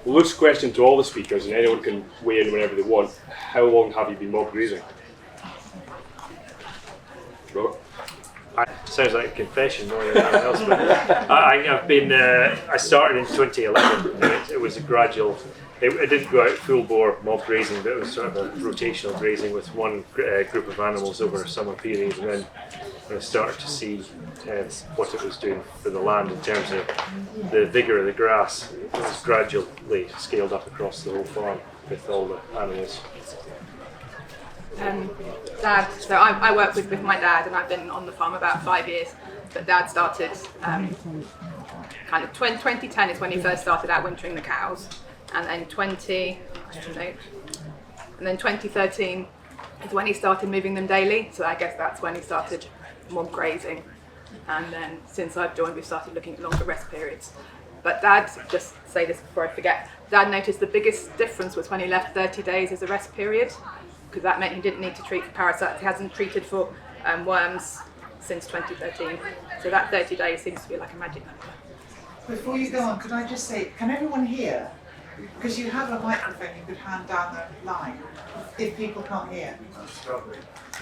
Loose question to all the speakers, and anyone can weigh in whenever they want. How long have you been mob grazing? Robert? Sounds like a confession more than anything else, but I've been. I started in 2011. And it was a gradual. I didn't go out full bore mob grazing, but it was sort of a rotational grazing with one group of animals over a summer period, and then when I started to see what it was doing for the land in terms of the vigour of the grass, it was gradually scaled up across the whole farm with all the animals. Dad, so I work with my dad, and I've been on the farm about 5 years, but Dad started kind of 2010 is when he first started out wintering the cows, and then 2013 is when he started moving them daily, so I guess that's when he started mob grazing, and then since I've joined we've started looking at longer rest periods. But Dad, just say this before I forget, Dad noticed the biggest difference was when he left 30 days as a rest period, because that meant he didn't need to treat for parasites. He hasn't treated for worms since 2013. So that 30 days seems to be like a magic number. Before you go on, could I just say, can everyone hear? Because you have a microphone you could hand down the line, if people can't hear.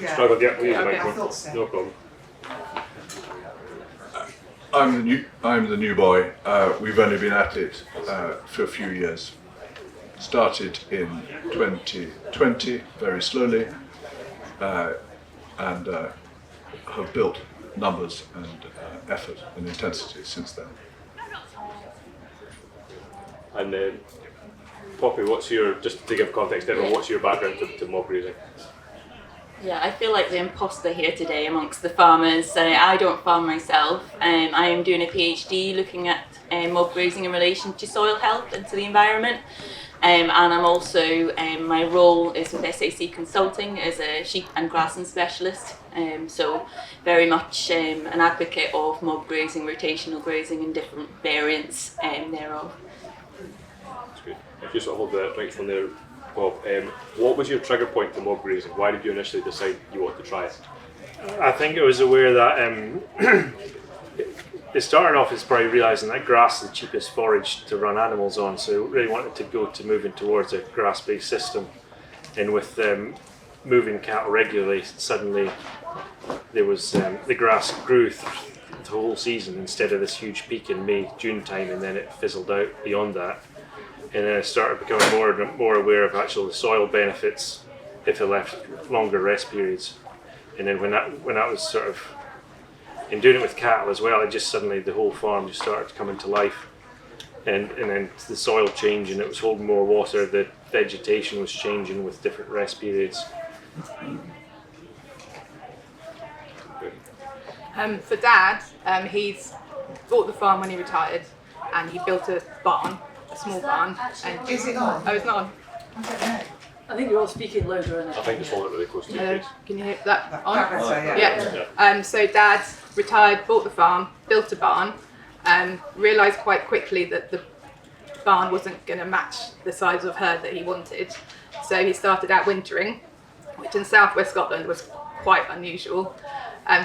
Yeah. Struggled, yeah, we use the Okay, I microphone. thought so. No problem. I'm the new boy. We've only been at it for a few years. Started in 2020, very slowly, and have built numbers and effort and intensity since then. And Poppy, just to give context, everyone, what's your background to mob grazing? Yeah, I feel like the imposter here today amongst the farmers. I don't farm myself. I am doing a PhD looking at mob grazing in relation to soil health and to the environment. And I'm also, my role is with SAC Consulting as a sheep and grassing specialist. So very much an advocate of mob grazing, rotational grazing and different variants thereof. That's good. If you sort of hold the microphone there, Bob, what was your trigger point to mob grazing? Why did you initially decide you wanted to try it? I think I was aware that it started off as probably realising that grass is the cheapest forage to run animals on, so really wanted to moving towards a grass-based system. And with moving cattle regularly, suddenly there was the grass grew the whole season instead of this huge peak in May, June time, and then it fizzled out beyond that. And then I started becoming more aware of the soil benefits if I left longer rest periods. And then when that was sort of, in doing it with cattle as well, the whole farm just started to come into life. And then the soil changing, it was holding more water, the vegetation was changing with different rest periods. For Dad, he's bought the farm when he retired, and he built a barn, a small barn. And Is it on? Oh, it's not on. I don't know. I think you're all speaking louder in it. I think just hold it really close to your face. Can you hear that on? That better, yeah. Yeah. So Dad retired, bought the farm, built a barn, realised quite quickly that the barn wasn't going to match the size of herd that he wanted. So he started out wintering, which in southwest Scotland was quite unusual.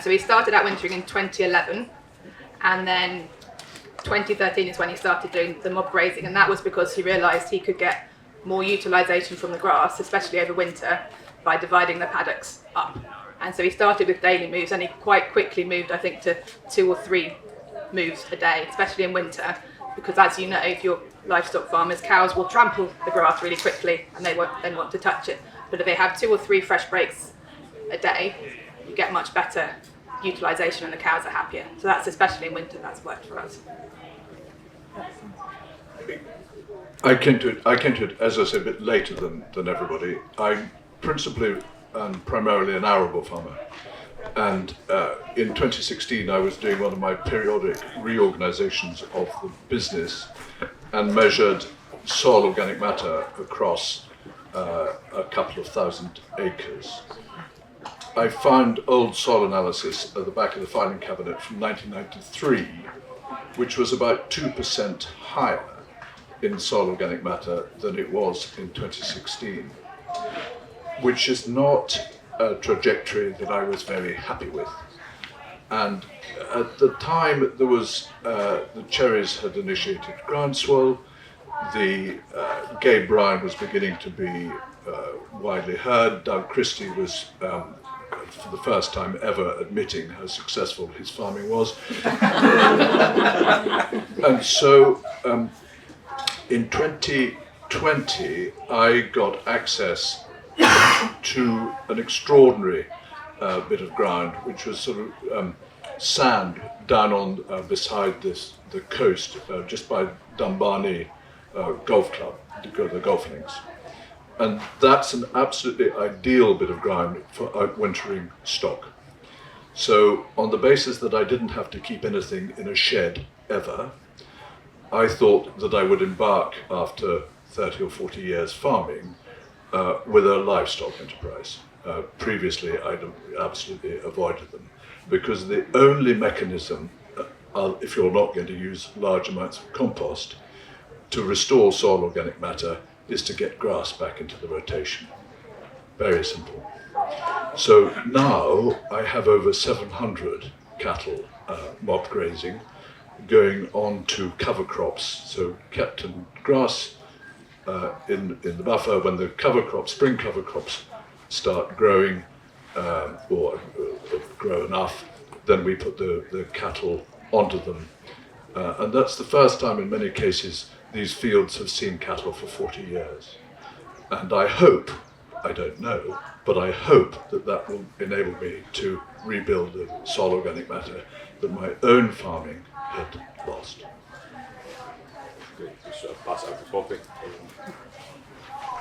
So he started out wintering in 2011, and then 2013 is when he started doing the mob grazing, and that was because he realised he could get more utilisation from the grass, especially over winter, by dividing the paddocks up. And so he started with daily moves, and he quite quickly moved, I think, to 2 or 3 moves a day, especially in winter, because as you know, if you're livestock farmers, cows will trample the grass really quickly and they won't then want to touch it. But if they have 2 or 3 fresh breaks a day, you get much better utilisation and the cows are happier. So that's especially in winter, that's worked for us. I came to it, as I said, a bit later than everybody. I'm principally and primarily an arable farmer. And in 2016, I was doing one of my periodic reorganizations of the business and measured soil organic matter across a couple of thousand acres. I found old soil analysis at the back of the filing cabinet from 1993, which was about 2% higher in soil organic matter than it was in 2016, which is not a trajectory that I was very happy with. And at the time, there was the cherries had initiated groundswell, the gay bride was beginning to be widely heard. Doug Christie was, for the first time ever, admitting how successful his farming was. And so in 2020, I got access to an extraordinary bit of ground, which was sort of sand down on beside the coast, just by Dumbarnie Golf Club, the golf links. And that's an absolutely ideal bit of ground for outwintering stock. So on the basis that I didn't have to keep anything in a shed ever, I thought that I would embark after 30 or 40 years farming with a livestock enterprise. Previously, I'd absolutely avoided them, because the only mechanism, if you're not going to use large amounts of compost, to restore soil organic matter is to get grass back into the rotation. Very simple. So now I have over 700 cattle mob grazing, going on to cover crops, so kept in grass in the buffer. When the cover crops, spring cover crops, start growing or grow enough, then we put the cattle onto them. And that's the first time in many cases these fields have seen cattle for 40 years. And I hope, I don't know, but I hope that that will enable me to rebuild the soil organic matter that my own farming had lost. Great. Just pass it out to Poppy.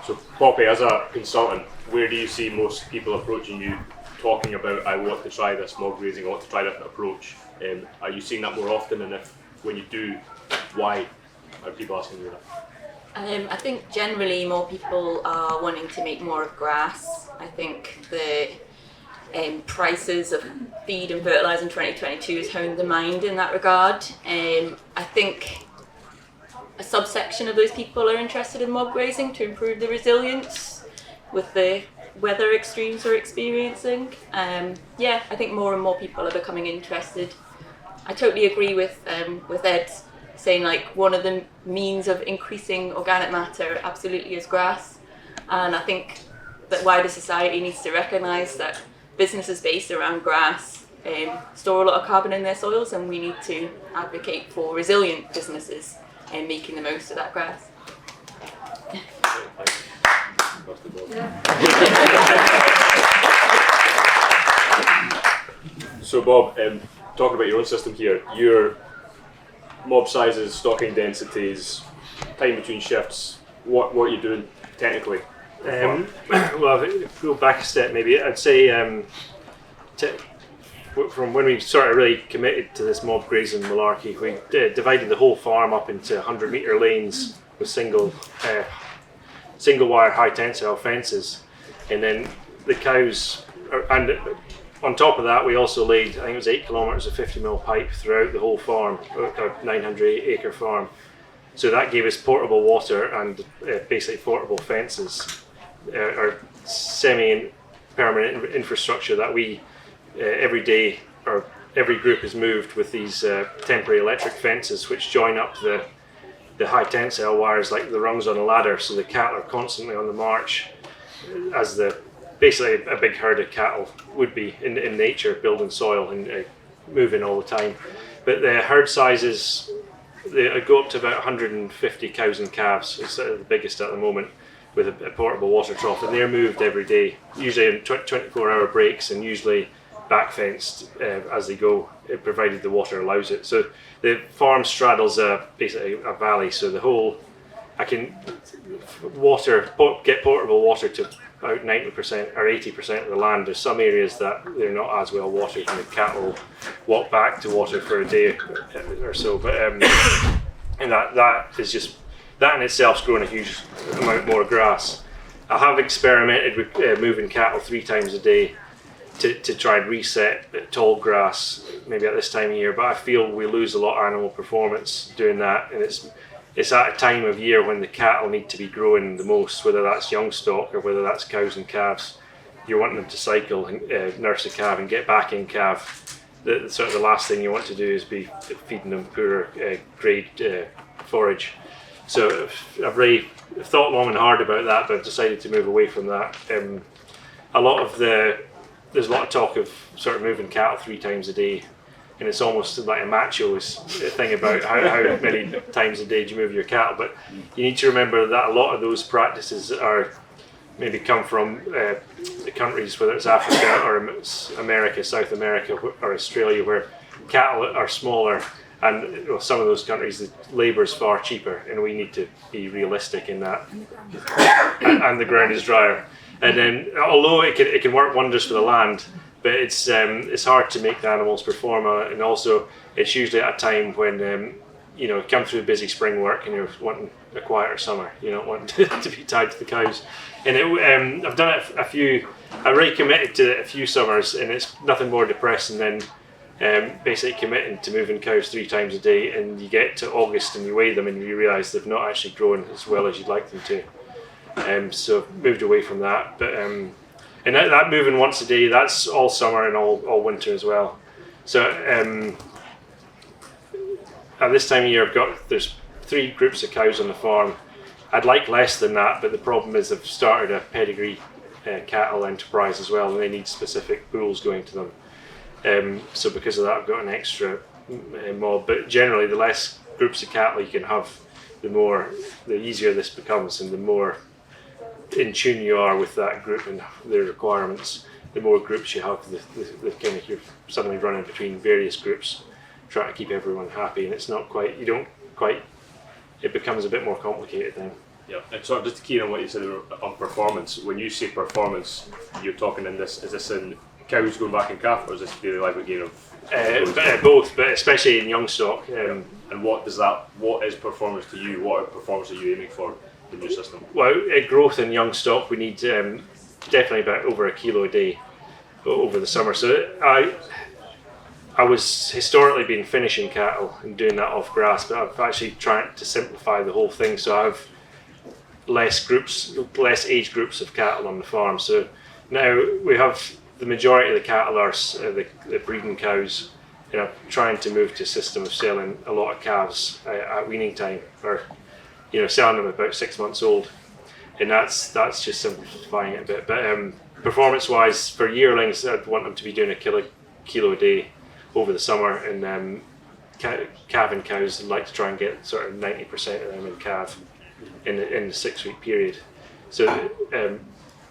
So Poppy, as a consultant, where do you see most people approaching you talking about, I want to try this mob grazing, I want to try a different approach? Are you seeing that more often, and if when you do, why are people asking you that? I think generally more people are wanting to make more of grass. I think the prices of feed and fertiliser in 2022 has honed the mind in that regard. I think a subsection of those people are interested in mob grazing to improve the resilience with the weather extremes we're experiencing. Yeah, I think more and more people are becoming interested. I totally agree with Ed saying, like, one of the means of increasing organic matter absolutely is grass, and I think that wider society needs to recognise that businesses based around grass store a lot of carbon in their soils, and we need to advocate for resilient businesses and making the most of that grass. So Bob, talking about your own system here, your mob sizes, stocking densities, time between shifts, what are you doing technically? Well, if we go back a step, maybe I'd say from when we sort of really committed to this mob grazing malarkey, we divided the whole farm up into 100-metre lanes with single wire high tensile fences, and then the cows, and on top of that we also laid, I think it was 8 kilometres of 50mm pipe throughout the whole farm, a 900 acre farm. So that gave us portable water and basically portable fences, or semi-permanent infrastructure that we every day, or every group is moved with these temporary electric fences which join up the high tensile wires like the rungs on a ladder, so the cattle are constantly on the march as basically a big herd of cattle would be in nature, building soil and moving all the time. But the herd sizes, they go up to about 150 cows and calves. It's the biggest at the moment, with a portable water trough, and they're moved every day, usually in 24-hour breaks, and usually back fenced as they go, provided the water allows it. So the farm straddles basically a valley, so the whole, I can get portable water to about 90% or 80% of the land. There's some areas that they're not as well watered, and the cattle walk back to water for a day or so. But and that is just, that in itself's grown a huge amount more grass. I have experimented with moving cattle 3 times a day to try and reset tall grass, maybe at this time of year, but I feel we lose a lot of animal performance doing that, and it's at a time of year when the cattle need to be growing the most, whether that's young stock or whether that's cows and calves. You're wanting them to cycle and nurse a calf and get back in calf. The last thing you want to do is be feeding them poorer grade forage. So I've really thought long and hard about that, but I've decided to move away from that. There's a lot of talk of sort of moving cattle 3 times a day, and it's almost like a macho thing about how many times a day do you move your cattle. But you need to remember that a lot of those practices are maybe come from the countries, whether it's Africa or America, South America or Australia, where cattle are smaller, and some of those countries the labour is far cheaper, and we need to be realistic in that. And the ground is drier. And then, although it can work wonders for the land, but it's hard to make the animals perform on it, and also it's usually at a time when you come through busy spring work and you're wanting a quieter summer. You don't want to be tied to the cows. And I've done it a few. I really committed to it a few summers, and it's nothing more depressing than basically committing to moving cows 3 times a day, and you get to August and you weigh them and you realise they've not actually grown as well as you'd like them to. So I've moved away from that, but and that moving once a day, that's all summer and all winter as well. So at this time of year, there's 3 groups of cows on the farm. I'd like less than that, but the problem is I've started a pedigree cattle enterprise as well, and they need specific bulls going to them. So because of that, I've got an extra mob. But generally, the less groups of cattle you can have, the easier this becomes, and the more in tune you are with that group and their requirements. The more groups you have, the kind of you're suddenly running between various groups, trying to keep everyone happy, and it's not quite. You don't quite. It becomes a bit more complicated then. Yeah, and sort of just to key on what you said on performance. When you say performance, you're talking in this. Is this in cows going back in calf, or is this really like a gain of both, but especially in young stock. And what is performance to you? What performance are you aiming for in your system? Well, growth in young stock, we need definitely about over 1 kilo a day over the summer. So I was historically been finishing cattle and doing that off grass, but I've actually tried to simplify the whole thing. So I have less age groups of cattle on the farm. So now we have the majority of the cattle are the breeding cows, and I'm trying to move to a system of selling a lot of calves at weaning time, or selling them about 6 months old, and that's just simplifying it a bit. But performance-wise, for yearlings, I'd want them to be doing a kilo a day over the summer, and calving cows, I'd like to try and get sort of 90% of them in calf in the 6-week period. So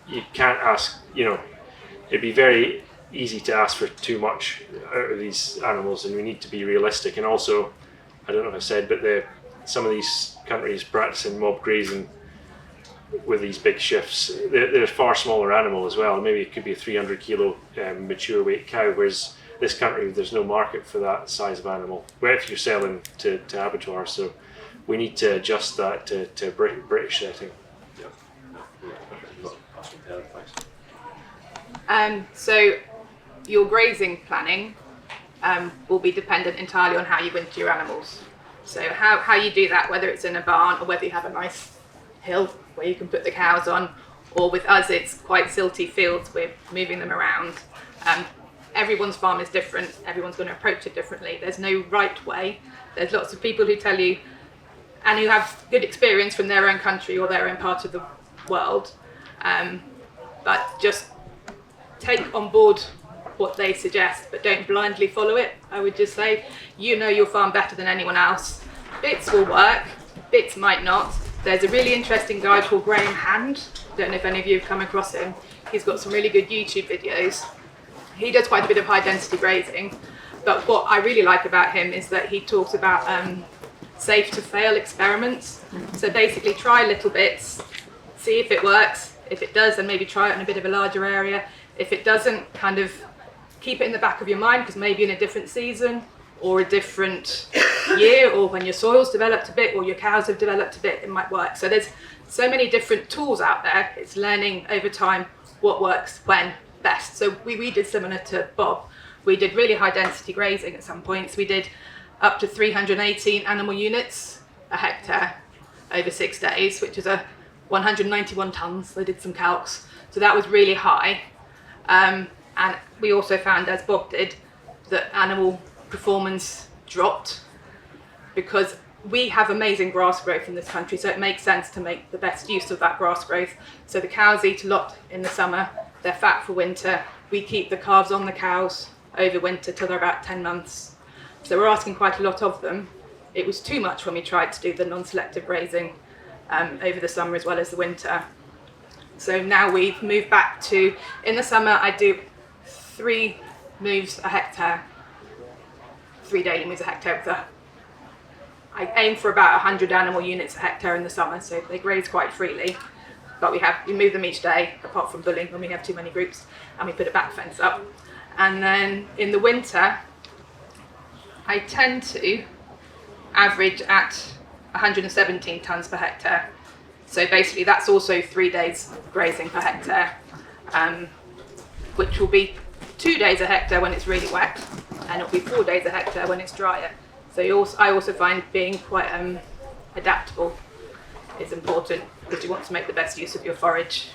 you can't ask, it'd be very easy to ask for too much out of these animals, and we need to be realistic. And also, I don't know if I said, but some of these countries practicing mob grazing with these big shifts, they're a far smaller animal as well. Maybe it could be a 300 kilo mature weight cow, whereas this country, there's no market for that size of animal, where if you're selling to abattoirs. So we need to adjust that to British setting. So your grazing planning will be dependent entirely on how you winter your animals. So how you do that, whether it's in a barn or whether you have a nice hill where you can put the cows on, or with us it's quite silty fields, we're moving them around. Everyone's farm is different, everyone's going to approach it differently. There's no right way. There's lots of people who tell you, and who have good experience from their own country or their own part of the world, but just take on board what they suggest, but don't blindly follow it. I would just say, your farm better than anyone else. Bits will work, bits might not. There's a really interesting guy called Graham Hand. Don't know if any of you have come across him. He's got some really good YouTube videos. He does quite a bit of high density grazing, but what I really like about him is that he talks about safe to fail experiments. So basically try little bits, see if it works. If it does, then maybe try it in a bit of a larger area. If it doesn't, kind of keep it in the back of your mind, because maybe in a different season or a different year, or when your soil's developed a bit or your cows have developed a bit, it might work. So there's so many different tools out there. It's learning over time what works when best. So we did similar to Bob. We did really high density grazing at some points. We did up to 318 animal units a hectare over 6 days, which is 191 tonnes. They did some calcs. So that was really high. And we also found, as Bob did, that animal performance dropped because we have amazing grass growth in this country, so it makes sense to make the best use of that grass growth. So the cows eat a lot in the summer, they're fat for winter. We keep the calves on the cows over winter till they're about 10 months. So we're asking quite a lot of them. It was too much when we tried to do the non-selective grazing over the summer as well as the winter. So now we've moved back to, in the summer I do 3 moves a hectare, 3 daily moves a hectare with that. I aim for about 100 animal units a hectare in the summer, so they graze quite freely. But we move them each day, apart from bulling when we have too many groups, and we put a back fence up. And then in the winter, I tend to average at 117 tonnes per hectare. So basically that's also 3 days grazing per hectare, which will be 2 days a hectare when it's really wet, and it'll be 4 days a hectare when it's drier. So I also find being quite adaptable is important, because you want to make the best use of your forage.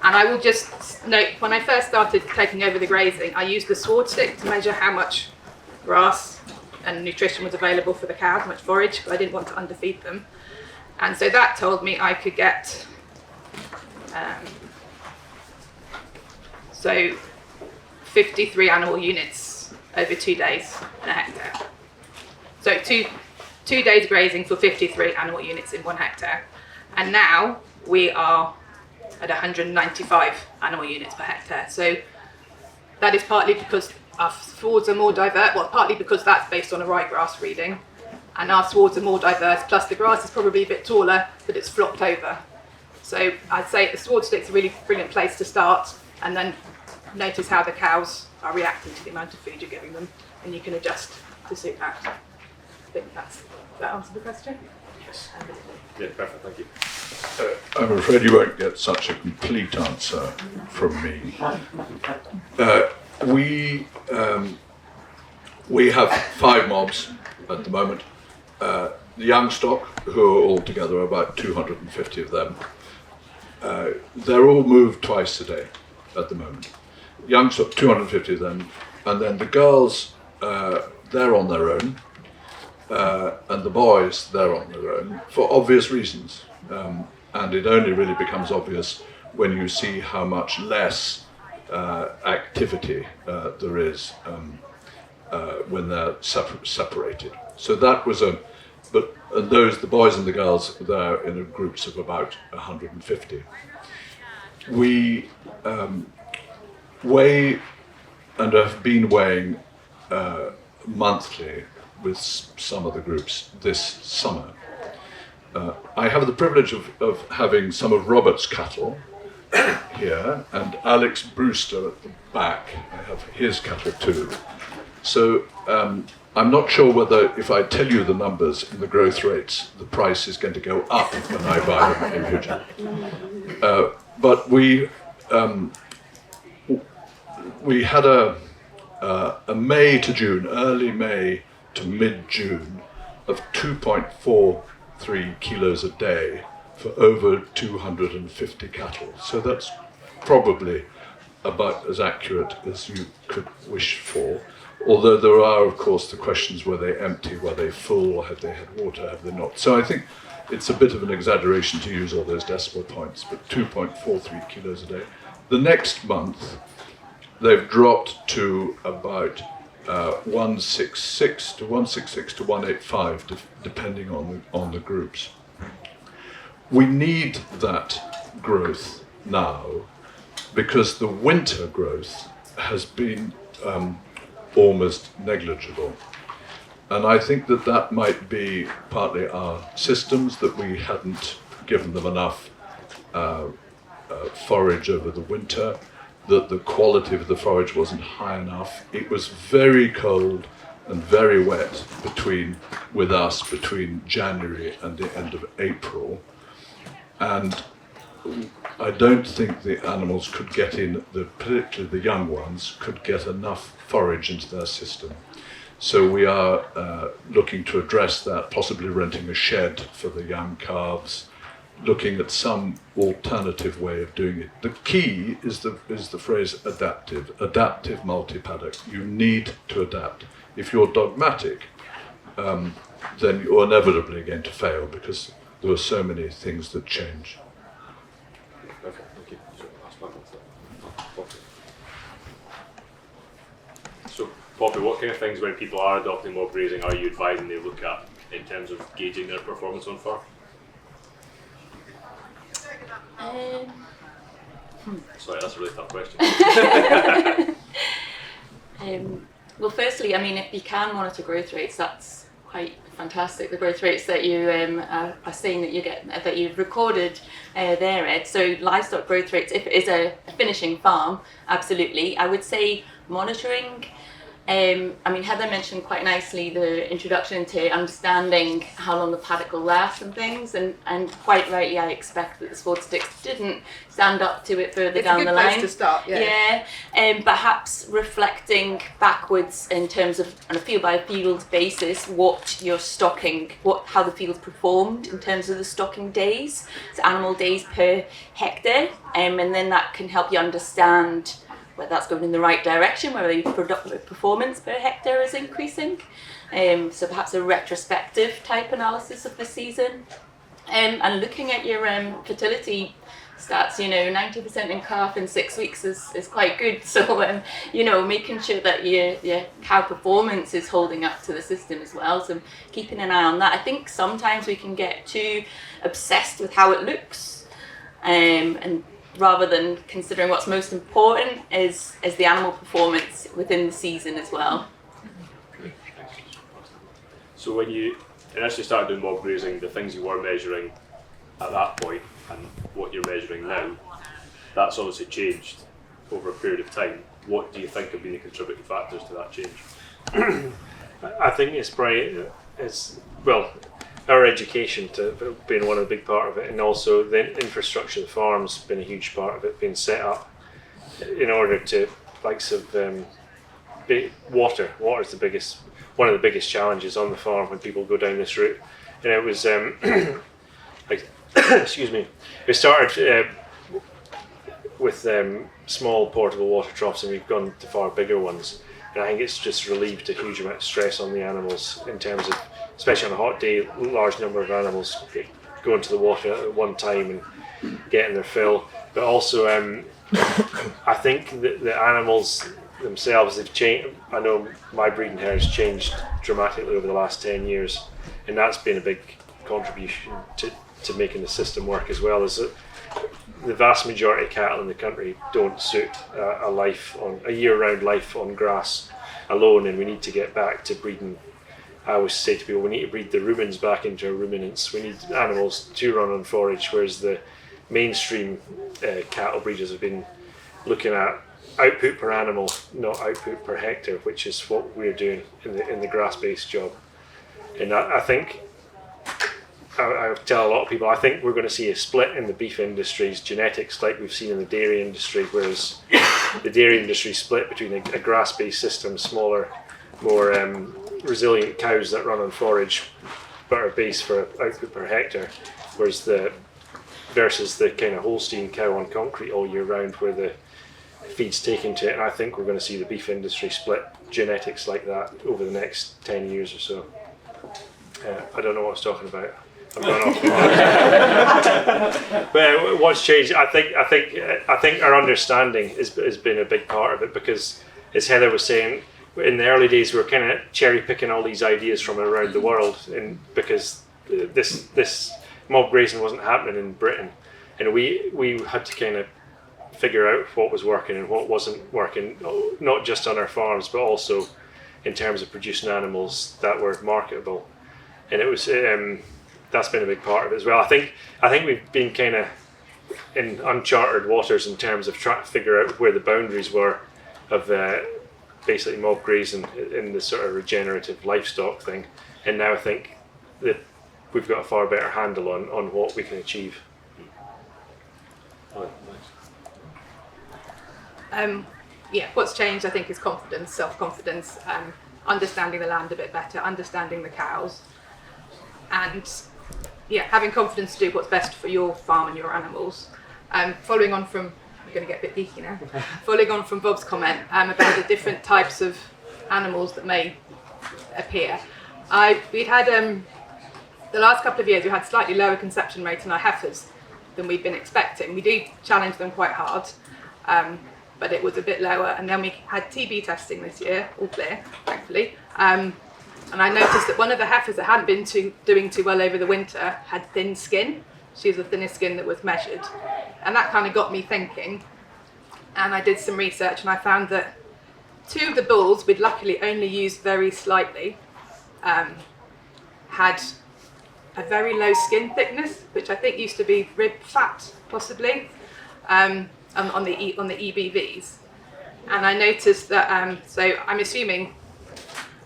And I will just note, when I first started taking over the grazing, I used the sword stick to measure how much grass and nutrition was available for the cows, how much forage, because I didn't want to underfeed them. And so that told me I could get, so 53 animal units over 2 days in a hectare. So two days grazing for 53 animal units in 1 hectare. And now we are at 195 animal units per hectare. So that is partly because our swards are more diverse, well, partly because that's based on a ryegrass reading, and our swards are more diverse, plus the grass is probably a bit taller, but it's flopped over. So I'd say the sward stick's a really brilliant place to start, and then notice how the cows are reacting to the amount of food you're giving them, and you can adjust to suit that. I think does that answer the question? Yes. Yeah, perfect, thank you. I'm afraid you won't get such a complete answer from me. We have 5 mobs at the moment. The young stock, who are all together, about 250 of them, they're all moved twice a day at the moment. Young stock, 250 of them, and then the girls, they're on their own, and the boys, they're on their own, for obvious reasons. And it only really becomes obvious when you see how much less activity there is when they're separated. So that was the boys and the girls, they're in groups of about 150. We weigh and have been weighing monthly with some of the groups this summer. I have the privilege of having some of Robert's cattle here, and Alex Brewster at the back. I have his cattle too. So I'm not sure whether, if I tell you the numbers and the growth rates, the price is going to go up when I buy them in future. But we had a May to June, early May to mid-June, of 2.43 kilos a day for over 250 cattle. So that's probably about as accurate as you could wish for. Although there are, of course, the questions: were they empty, were they full, have they had water, have they not? So I think it's a bit of an exaggeration to use all those decimal points, but 2.43 kilos a day. The next month, they've dropped to about 166 to 185, depending on the groups. We need that growth now because the winter growth has been almost negligible. And I think that might be partly our systems, that we hadn't given them enough forage over the winter, that the quality of the forage wasn't high enough. It was very cold and very wet with us between January and the end of April. And I don't think the animals could get in, particularly the young ones, could get enough forage into their system. So we are looking to address that, possibly renting a shed for the young calves, looking at some alternative way of doing it. The key is the phrase adaptive multi-paddock. You need to adapt. If you're dogmatic, then you're inevitably going to fail because there are so many things that change. Okay, thank you. So, Poppy, what kind of things when people are adopting mob grazing are you advising they look at in terms of gauging their performance on farm? Sorry, that's a really tough question. Well, firstly, I mean, if you can monitor growth rates, that's quite fantastic. The growth rates that you are saying that you get, that you've recorded there, Ed. So livestock growth rates, if it is a finishing farm, absolutely. I would say monitoring. I mean, Heather mentioned quite nicely the introduction to understanding how long the paddock will last and things, and quite rightly, I expect that the sport sticks didn't stand up to it further down the line. It's a good place to start, yeah. Perhaps reflecting backwards in terms of, on a field by field basis, what you're stocking, how the field performed in terms of the stocking days, so animal days per hectare, and then that can help you understand whether that's going in the right direction, whether your performance per hectare is increasing. So perhaps a retrospective type analysis of the season. And looking at your fertility stats, 90% in calf in 6 weeks is quite good. So, making sure that your cow performance is holding up to the system as well. So keeping an eye on that. I think sometimes we can get too obsessed with how it looks, and rather than considering what's most important is the animal performance within the season as well. So when you initially started doing mob grazing, the things you were measuring at that point and what you're measuring now, that's obviously changed over a period of time. What do you think have been the contributing factors to that change? I think it's our education to being one of the big part of it, and also the infrastructure of the farm's been a huge part of it, being set up in order to likes of water. Water is one of the biggest challenges on the farm when people go down this route, and it was excuse me. We started with small portable water troughs, and we've gone to far bigger ones. And I think it's just relieved a huge amount of stress on the animals in terms of, especially on a hot day, a large number of animals going to the water at one time and getting their fill. But also, I think that the animals themselves have changed. I know my breeding herd has changed dramatically over the last 10 years, and that's been a big contribution to making the system work, as well as the vast majority of cattle in the country don't suit a year-round life on grass alone, and we need to get back to breeding. I always say to people, we need to breed the rumens back into ruminants. We need animals to run on forage, whereas the mainstream cattle breeders have been looking at output per animal, not output per hectare, which is what we're doing in the grass-based job. And I think I tell a lot of people, I think we're going to see a split in the beef industry's genetics like we've seen in the dairy industry, whereas the dairy industry split between a grass-based system, smaller, more resilient cows that run on forage but are based for output per hectare, whereas versus the kind of Holstein cow on concrete all year round where the feed's taken to it. And I think we're going to see the beef industry split genetics like that over the next 10 years or so. I don't know what I was talking about. I've gone off. But what's changed? I think our understanding has been a big part of it, because, as Heather was saying, in the early days we were kind of cherry picking all these ideas from around the world, and because this mob grazing wasn't happening in Britain, and we had to kind of figure out what was working and what wasn't working, not just on our farms but also in terms of producing animals that were marketable. And it was that's been a big part of it as well. I think we've been kind of in uncharted waters in terms of trying to figure out where the boundaries were of basically mob grazing in the sort of regenerative livestock thing. And now I think that we've got a far better handle on what we can achieve. What's changed I think is confidence, self-confidence, understanding the land a bit better, understanding the cows, and having confidence to do what's best for your farm and your animals. Following on from, I'm going to get a bit geeky now, following on from Bob's comment about the different types of animals that may appear, We'd had the last couple of years we had slightly lower conception rate in our heifers than we'd been expecting. We do challenge them quite hard, but it was a bit lower. And then we had TB testing this year, all clear, thankfully. And I noticed that one of the heifers that hadn't been doing too well over the winter had thin skin. She was the thinnest skin that was measured. And that kind of got me thinking. And I did some research and I found that 2 of the bulls we'd luckily only used very slightly had a very low skin thickness, which I think used to be rib fat, possibly, on the EBVs. And I noticed that, so I'm assuming,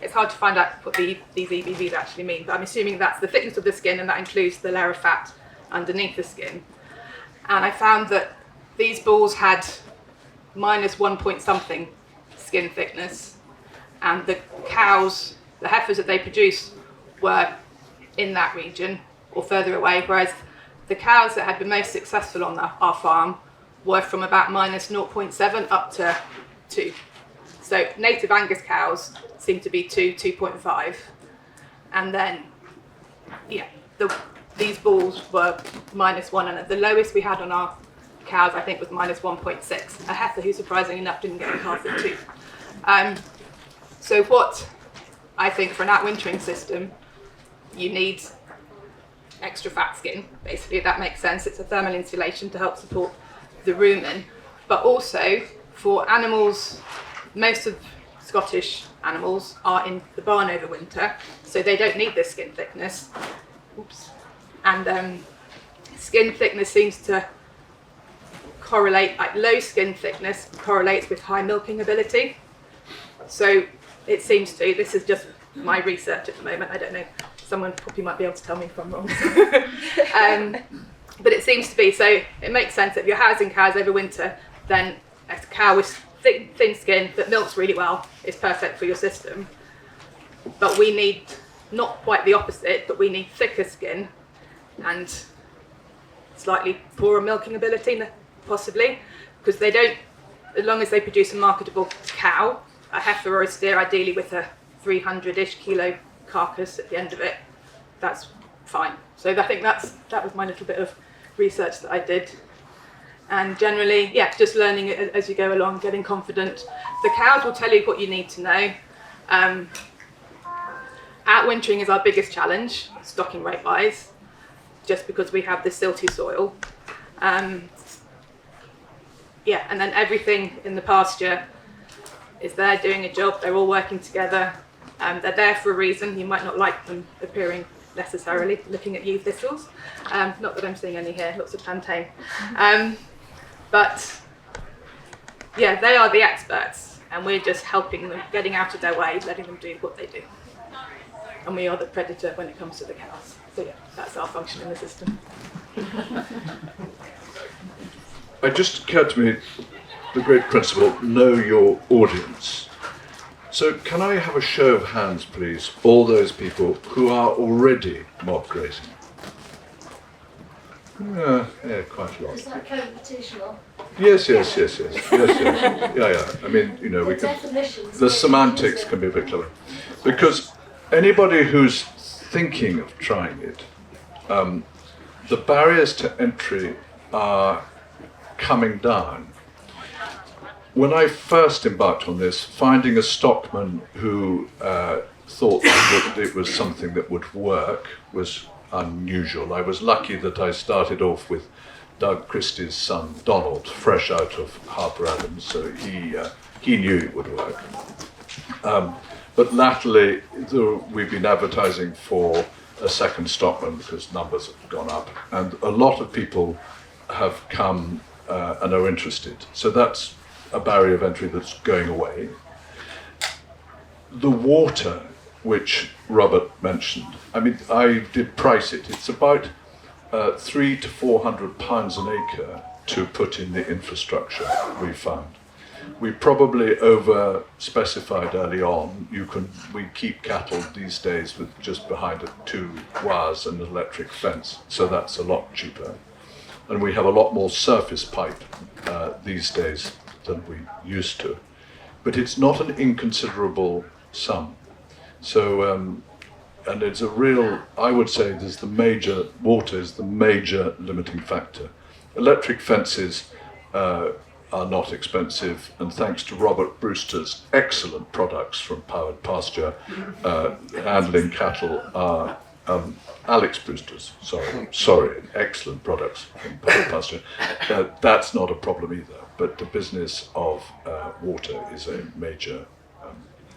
it's hard to find out what these EBVs actually mean, but I'm assuming that's the thickness of the skin and that includes the layer of fat underneath the skin. And I found that these bulls had -1 point something skin thickness, and the cows, the heifers that they produced, were in that region or further away, whereas the cows that had been most successful on our farm were from about -0.7 up to 2. So native Angus cows seem to be 2, 2.5, and then these bulls were -1, and the lowest we had on our cows I think was -1.6. A heifer who surprisingly enough didn't get half of 2. So what I think for an outwintering system, you need extra fat skin, basically. That makes sense. It's a thermal insulation to help support the rumen, but also for animals, most of Scottish animals are in the barn over winter, so they don't need this skin thickness. Oops. And skin thickness seems to correlate, like low skin thickness correlates with high milking ability. So it seems to, this is just my research at the moment, I don't know, someone probably might be able to tell me if I'm wrong. But it seems to be, so it makes sense that if you're housing cows over winter, then a cow with thin skin that milks really well is perfect for your system. But we need not quite the opposite, but we need thicker skin and slightly poorer milking ability, possibly, because they don't, as long as they produce a marketable cow, a heifer or a steer, ideally with a 300-ish kilo carcass at the end of it, that's fine. So I think that was my little bit of research that I did. And generally, yeah, just learning it as you go along, getting confident. The cows will tell you what you need to know. Outwintering is our biggest challenge, stocking rate wise, just because we have this silty soil. Yeah, and then everything in the pasture is there doing a job. They're all working together. They're there for a reason. You might not like them appearing necessarily, looking at yew thistles. Not that I'm seeing any here, lots of plantain. But yeah, they are the experts, and we're just helping them, getting out of their way, letting them do what they do. And we are the predator when it comes to the cows. So yeah, that's our function in the system. It just occurred to me the great principle, know your audience. So can I have a show of hands, please, all those people who are already mob grazing? Yeah, quite a lot. Is that computational? Yes. Yeah. I mean, you know, the semantics can be a bit clever. Because anybody who's thinking of trying it, the barriers to entry are coming down. When I first embarked on this, finding a stockman who thought that it was something that would work was unusual. I was lucky that I started off with Doug Christie's son, Donald, fresh out of Harper Adams, so he knew it would work. But latterly, we've been advertising for a second stockman because numbers have gone up, and a lot of people have come and are interested. So that's a barrier of entry that's going away. The water, which Robert mentioned, I mean, I did price it. It's about £300 to £400 an acre to put in the infrastructure we found. We probably over specified early on. We keep cattle these days with just behind it 2 wires and an electric fence, so that's a lot cheaper. And we have a lot more surface pipe these days than we used to. But it's not an inconsiderable sum. So and it's a real, I would say water is the major limiting factor. Electric fences are not expensive, and thanks to Robert Brewster's excellent products from Pasture, handling cattle are Alex Brewster's, sorry, excellent products from Pasture. That's not a problem either, but the business of water is a major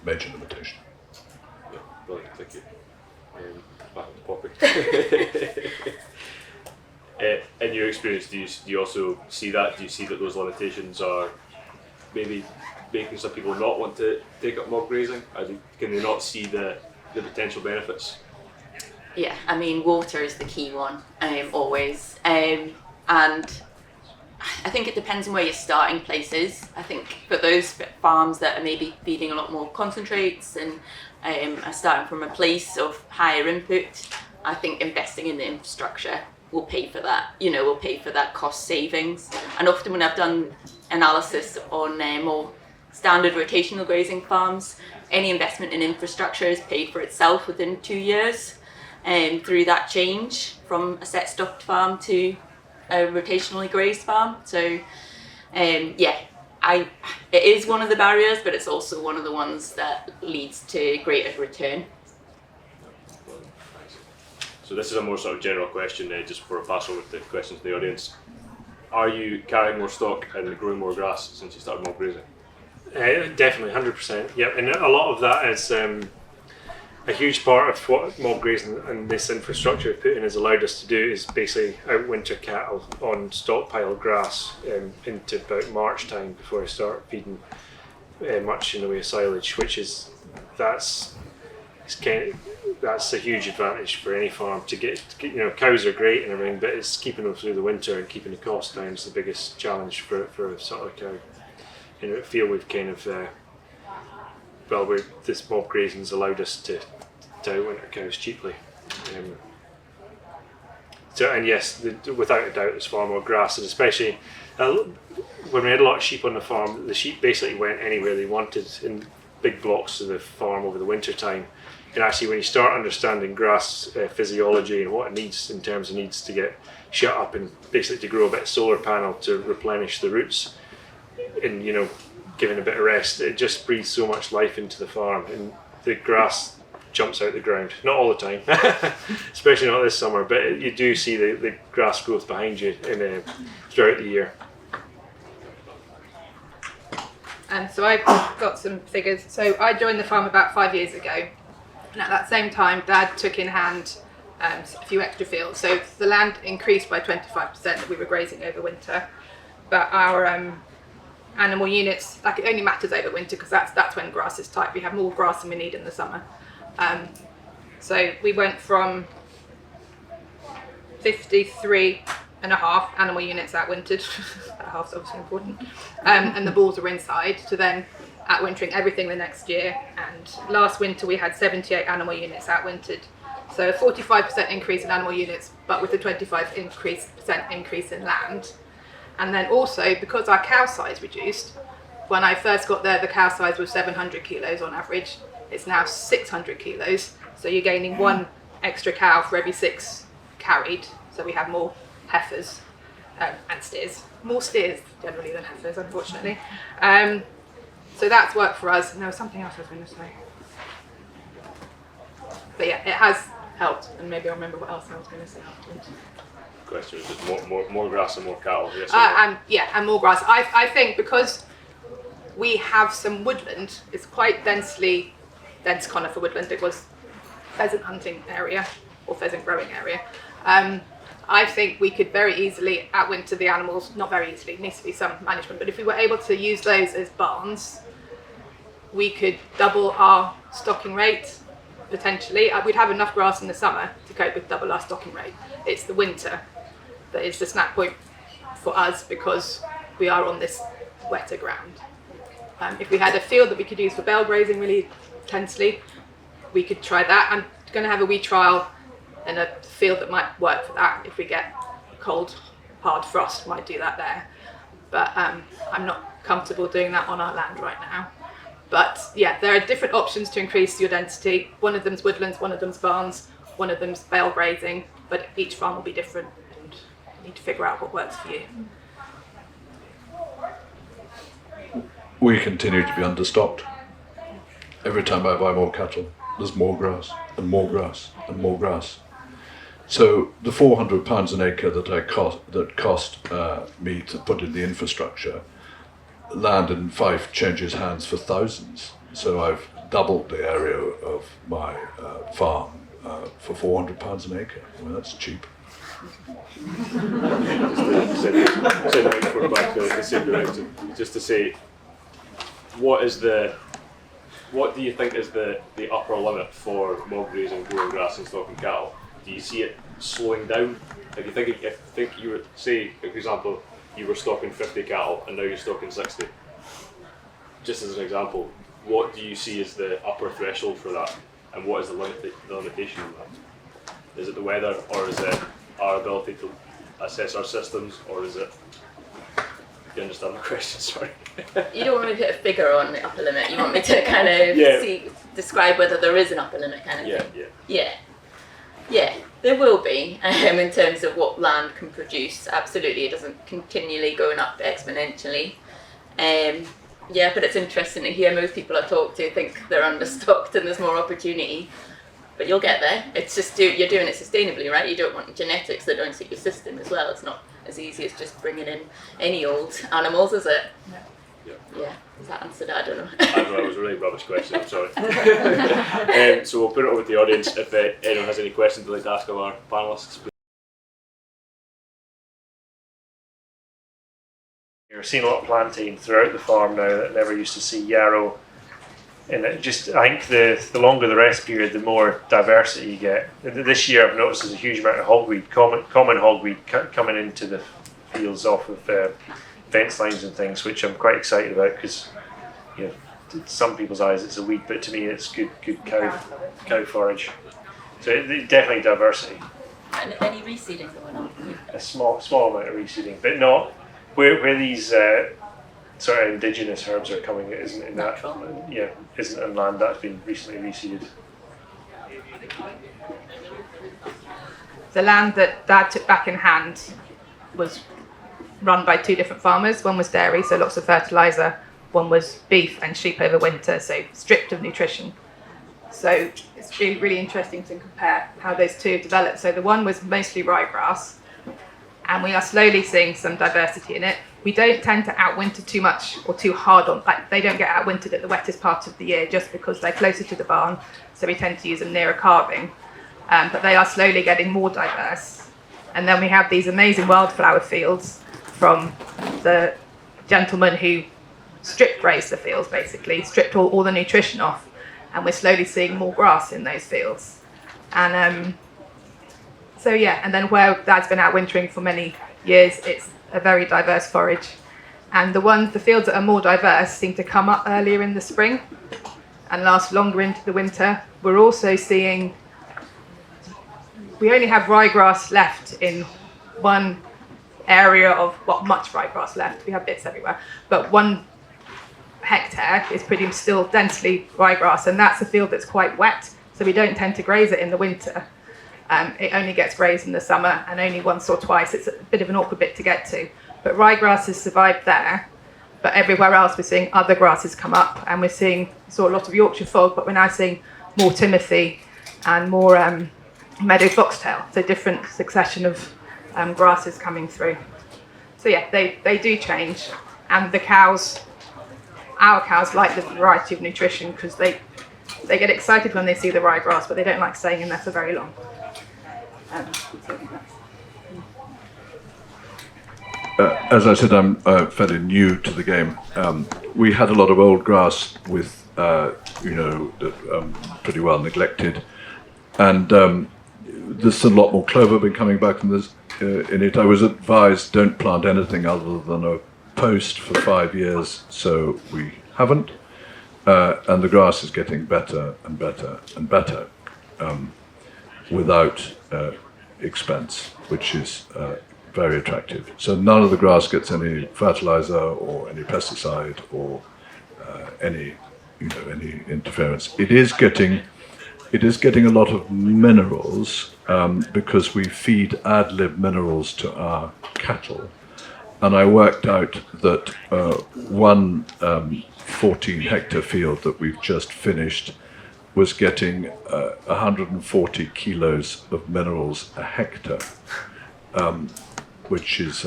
limitation. Yeah, brilliant, thank you. Back to the topic. In your experience, do you also see that? Do you see that those limitations are maybe making some people not want to take up mob grazing? Can they not see the potential benefits? Yeah, I mean, water is the key one, always. And I think it depends on where your starting place is. I think for those farms that are maybe feeding a lot more concentrates and are starting from a place of higher input, I think investing in the infrastructure will pay for that, will pay for that cost savings. And often when I've done analysis on more standard rotational grazing farms, any investment in infrastructure is paid for itself within 2 years through that change from a set stocked farm to a rotationally grazed farm. So it is one of the barriers, but it's also one of the ones that leads to greater return. So this is a more sort of general question, just before I pass over the questions to the audience. Are you carrying more stock and growing more grass since you started mob grazing? Definitely, 100%. Yep, and a lot of that is a huge part of what mob grazing and this infrastructure put in has allowed us to do is basically outwinter cattle on stockpile grass into about March time before I start feeding much in the way of silage, which is that's a huge advantage for any farm to get cows are great and everything, but it's keeping them through the winter and keeping the cost down is the biggest challenge for a sort of cow. I feel we've kind of this mob grazing's allowed us to outwinter cows cheaply. And yes, without a doubt, there's far more grass, and especially when we had a lot of sheep on the farm, the sheep basically went anywhere they wanted in big blocks to the farm over the winter time. And actually, when you start understanding grass physiology and what it needs in terms of needs to get shut up and basically to grow a bit of solar panel to replenish the roots, and giving a bit of rest, it just breathes so much life into the farm, and the grass jumps out the ground. Not all the time, especially not this summer, but you do see the grass growth behind you throughout the year. So I've got some figures. So I joined the farm about 5 years ago, and at that same time Dad took in hand a few extra fields. So the land increased by 25% that we were grazing over winter, but our animal units, it only matters over winter because that's when grass is tight. We have more grass than we need in the summer. So we went from 53.5 animal units outwintered, that half's obviously important, and the bulls are inside, to then outwintering everything the next year. And last winter we had 78 animal units outwintered. So a 45% increase in animal units, but with a 25% increase in land. And then also, because our cow size reduced, when I first got there, the cow size was 700 kilos on average. It's now 600 kilos. So you're gaining one extra cow for every 6 carried. So we have more heifers and steers. More steers generally than heifers, unfortunately. So that's worked for us. And there was something else I was going to say. But yeah, it has helped. And maybe I'll remember what else I was going to say afterwards. Question is just more grass and more cattle. Yes, and more grass. I think because we have some woodland, it's quite dense conifer woodland. It was pheasant hunting area or pheasant growing area. I think we could very easily outwinter the animals. Not very easily, it needs to be some management, but if we were able to use those as barns, we could double our stocking rate potentially. We'd have enough grass in the summer to cope with double our stocking rate. It's the winter that is the snap point for us because we are on this wetter ground. If we had a field that we could use for bell grazing really intensely, we could try that. I'm going to have a wee trial in a field that might work for that. If we get cold, hard frost, might do that there. But I'm not comfortable doing that on our land right now. But yeah, there are different options to increase your density. One of them's woodlands, one of them's barns, one of them's bale grazing, but each farm will be different and you need to figure out what works for you. We continue to be understocked. Every time I buy more cattle, there's more grass and more grass and more grass. So the £400 an acre that cost me to put in the infrastructure, land in Fife changes hands for thousands. So I've doubled the area of my farm for £400 an acre. Well, that's cheap. Just to say, what do you think is the upper limit for mob grazing, growing grass and stocking cattle? Do you see it slowing down? Like if you were, say, for example, you were stocking 50 cattle and now you're stocking 60. Just as an example, what do you see as the upper threshold for that, and what is the limitation of that? Is it the weather, or is it our ability to assess our systems, or is it? Do you understand my question? Sorry. You don't want me to put a figure on the upper limit. You want me to kind of describe whether there is an upper limit kind of thing. Yeah, there will be in terms of what land can produce. Absolutely, it doesn't continually going up exponentially. But it's interesting to hear most people I talk to think they're understocked and there's more opportunity. But you'll get there. It's just you're doing it sustainably, right? You don't want genetics that don't suit your system as well. It's not as easy as just bringing in any old animals, is it? Yeah. Does that answer that? I don't know. I don't know, it was a really rubbish question, I'm sorry. So we'll put it over to the audience if anyone has any questions they'd like to ask of our panellists. You're seeing a lot of planting throughout the farm now that I never used to see yarrow. And I think the longer the rest period, the more diversity you get. This year I've noticed there's a huge amount of hogweed, common hogweed coming into the fields off of fence lines and things, which I'm quite excited about because, you know, in some people's eyes it's a weed, but to me it's good cow forage. So definitely diversity. And any reseeding going on? A small amount of reseeding, but not where these sort of indigenous herbs are coming. It isn't in Natural. Isn't in land that's been recently reseeded. The land that Dad took back in hand was run by two different farmers. One was dairy, so lots of fertiliser. One was beef and sheep over winter, so stripped of nutrition. So it's really, really interesting to compare how those two have developed. So the one was mostly ryegrass, and we are slowly seeing some diversity in it. We don't tend to outwinter too much or too hard on, like they don't get outwintered at the wettest part of the year just because they're closer to the barn, so we tend to use them nearer calving. But they are slowly getting more diverse. And then we have these amazing wildflower fields from the gentleman who strip grazed the fields, basically, stripped all the nutrition off, and we're slowly seeing more grass in those fields. And and then where Dad's been out wintering for many years, it's a very diverse forage. And the fields that are more diverse seem to come up earlier in the spring and last longer into the winter. We're also seeing, we only have ryegrass left in one area of, much ryegrass left, we have bits everywhere, but 1 hectare is pretty still densely ryegrass, and that's a field that's quite wet, so we don't tend to graze it in the winter. It only gets grazed in the summer and only once or twice. It's a bit of an awkward bit to get to, but ryegrass has survived there, but everywhere else we're seeing other grasses come up, and we saw a lot of Yorkshire fog, but we're now seeing more timothy and more meadow foxtail, so different succession of grasses coming through. So yeah, they do change, and our cows like the variety of nutrition because they get excited when they see the ryegrass, but they don't like staying in there for very long. As I said, I'm fairly new to the game. We had a lot of old grass with, pretty well neglected, and there's a lot more clover been coming back in it. I was advised don't plant anything other than a post for 5 years, so we haven't, and the grass is getting better and better and better without expense, which is very attractive. So none of the grass gets any fertilizer or any pesticide or any any interference. It is getting a lot of minerals because we feed ad lib minerals to our cattle, and I worked out that one 14-hectare field that we've just finished was getting 140 kilos of minerals a hectare, which is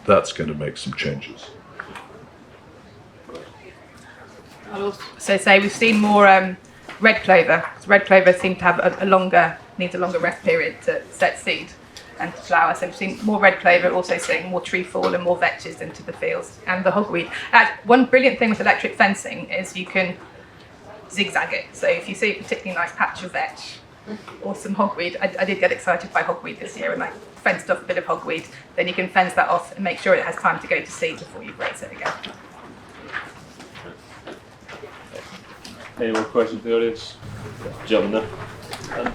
that's going to make some changes. I'll also say we've seen more red clover. Red clover seems to have needs a longer rest period to set seed and to flower. So we've seen more red clover, also seeing more tree fall and more vetches into the fields, and the hogweed. One brilliant thing with electric fencing is you can zigzag it. So if you see a particularly nice patch of vetch or some hogweed, I did get excited by hogweed this year, and I fenced off a bit of hogweed. Then you can fence that off and make sure it has time to go to seed before you graze it again. Any more questions from the audience? Jump there.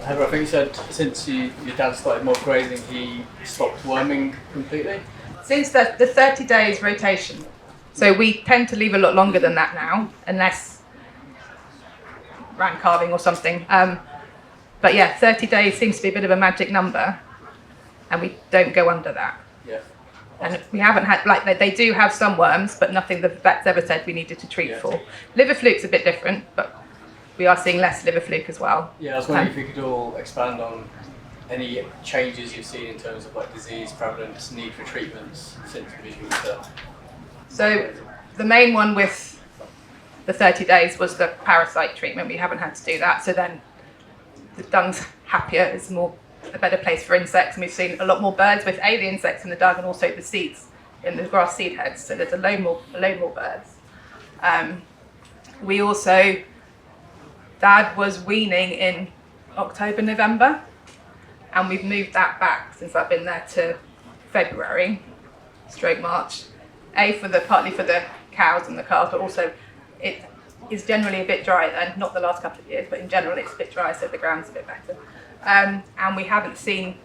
Heather, I think you said since your dad started mob grazing, he stopped worming completely. Since the 30 days rotation, so we tend to leave a lot longer than that now, unless ran calving or something. But yeah, 30 days seems to be a bit of a magic number, and we don't go under that. Yeah. And we haven't had, they do have some worms, but nothing the vet's ever said we needed to treat for. Liver fluke's a bit different, but we are seeing less liver fluke as well. Yeah, I was wondering if you could all expand on any changes you've seen in terms of disease prevalence, need for treatments since the visual stuff. So the main one with the 30 days was the parasite treatment. We haven't had to do that. So then the dung's happier, it's a better place for insects, and we've seen a lot more birds with the insects in the dung and also the seeds in the grass seed heads. So there's a load more birds. We also, Dad was weaning in October, November, and we've moved that back since I've been there to February, March. Partly for the cows and the calves, but also it is generally a bit dry, and not the last couple of years, but in general it's a bit dry, so the ground's a bit better. And we haven't seen,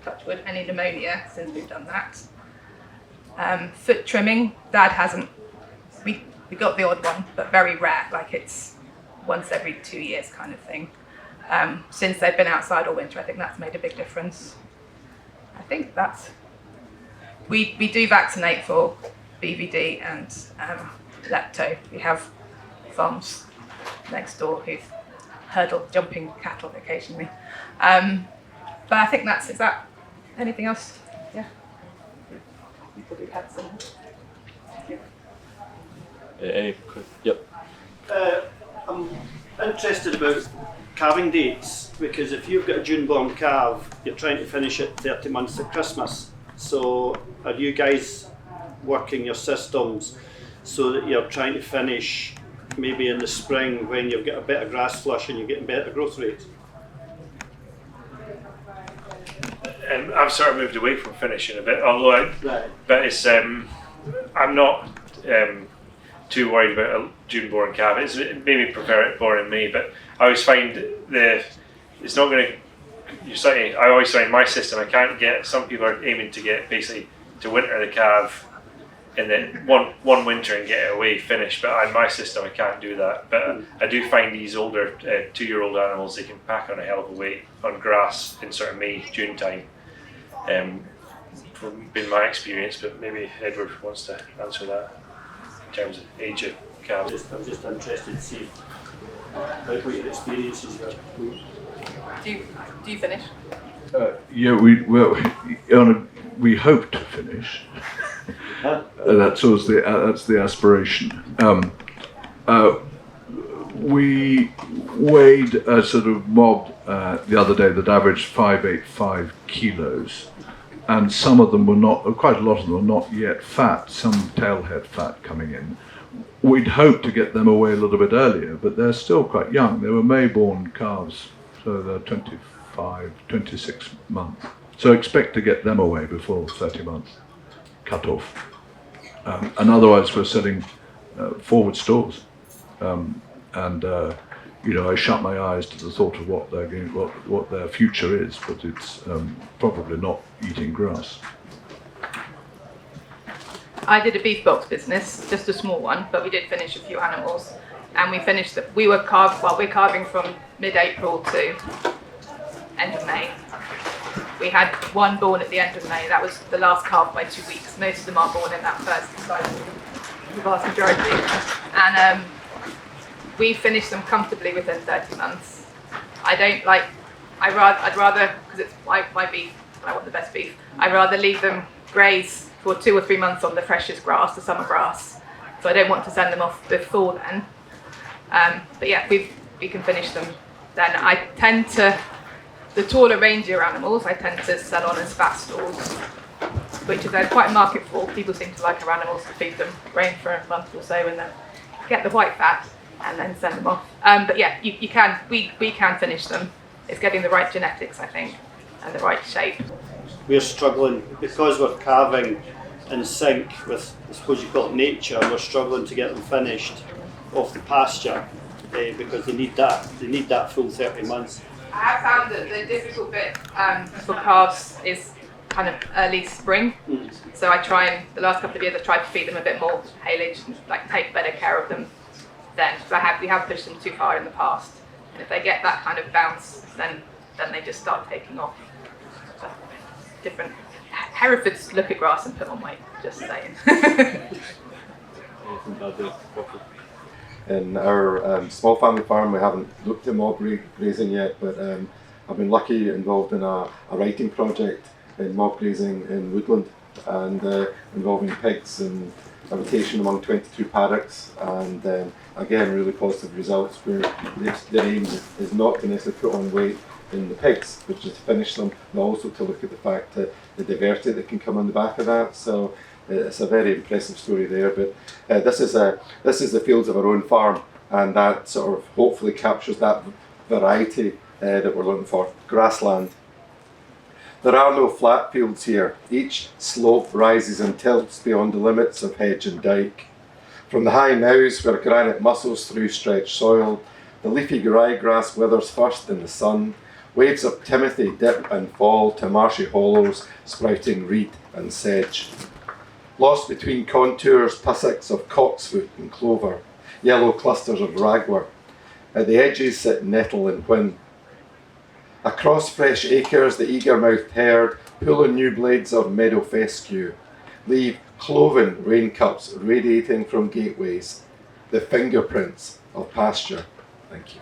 touch wood, any pneumonia since we've done that. Foot trimming, Dad hasn't. We got the odd one, but very rare, it's once every 2 years kind of thing. Since they've been outside all winter, I think that's made a big difference. I think that's. We do vaccinate for BVD and lepto. We have farms next door who hurdle jumping cattle occasionally. But I think is that anything else? Yeah. You probably had some. Yep. I'm interested about calving dates, because if you've got a June-born calf, you're trying to finish it 30 months at Christmas. So are you guys working your systems so that you're trying to finish maybe in the spring when you've got a better grass flush and you're getting better growth rates? And I've sort of moved away from finishing a bit, but it's I'm not too worried about a June-born calf. It's maybe prefer it born in May, but I always find it's not going to. I always find my system. I can't get. Some people are aiming to get basically to winter the calf in the one winter and get it away finished. But on my system, I can't do that. But I do find these older 2-year-old animals, they can pack on a hell of a weight on grass in sort of May, June time. Been my experience, but maybe Edward wants to answer that in terms of age of calves. I'm just interested to see what your experiences are. Do you finish? We hope to finish. That's always that's the aspiration. We weighed a sort of mob the other day that averaged 585 kilos, and some of them were not. Quite a lot of them were not yet fat. Some tailhead fat coming in. We'd hoped to get them away a little bit earlier, but they're still quite young. They were May-born calves, so they're 25, 26 months. So expect to get them away before 30 months, cut off. And otherwise we're selling forward stores. I shut my eyes to the thought of what their future is, but it's probably not eating grass. I did a beef box business, just a small one, but we did finish a few animals. and we finished. We're carving from mid-April to end of May. We had one born at the end of May. That was the last calf by 2 weeks. Most of them are born in that first cycle, the vast majority. And we finished them comfortably within 30 months. I'd rather, because it's my beef, and I want the best beef, I'd rather leave them graze for 2 or 3 months on the freshest grass, the summer grass. So I don't want to send them off before then. But yeah, we can finish them then. I tend to, the taller, rangier animals, I tend to sell on as fat stalls, which is quite a market for. People seem to like our animals to feed them grain for a month or so and then get the white fat and then send them off. But yeah, we can finish them. It's getting the right genetics, I think, and the right shape. We're struggling, because we're calving in sync with, I suppose you call it nature, we're struggling to get them finished off the pasture because they need that full 30 months. I have found that the difficult bit for calves is kind of early spring. So I try and, the last couple of years, I tried to feed them a bit more haylage and like take better care of them then. So we have pushed them too far in the past. And if they get that kind of bounce, then they just start taking off. So, different. Herefords look at grass and put on weight, just saying. In our small family farm, we haven't looked at mob grazing yet, but I've been lucky involved in a writing project in mob grazing in woodland, and involving pigs and a rotation among 22 paddocks, and again really positive results where their aim is not to necessarily put on weight in the pigs, which is to finish them, and also to look at the fact that the diversity that can come on the back of that. So it's a very impressive story there, but this is the fields of our own farm, and that sort of hopefully captures that variety that we're looking for. Grassland. There are no flat fields here. Each slope rises and tilts beyond the limits of hedge and dike. From the high mows where granite muscles through stretched soil, the leafy ryegrass withers first in the sun. Waves of timothy dip and fall to marshy hollows sprouting reed and sedge. Lost between contours, tussocks of cocksfoot and clover, yellow clusters of ragwort. At the edges sit nettle and whin. Across fresh acres the eager-mouthed herd pull on new blades of meadow fescue, leave cloven rain cups radiating from gateways, the fingerprints of pasture. Thank you.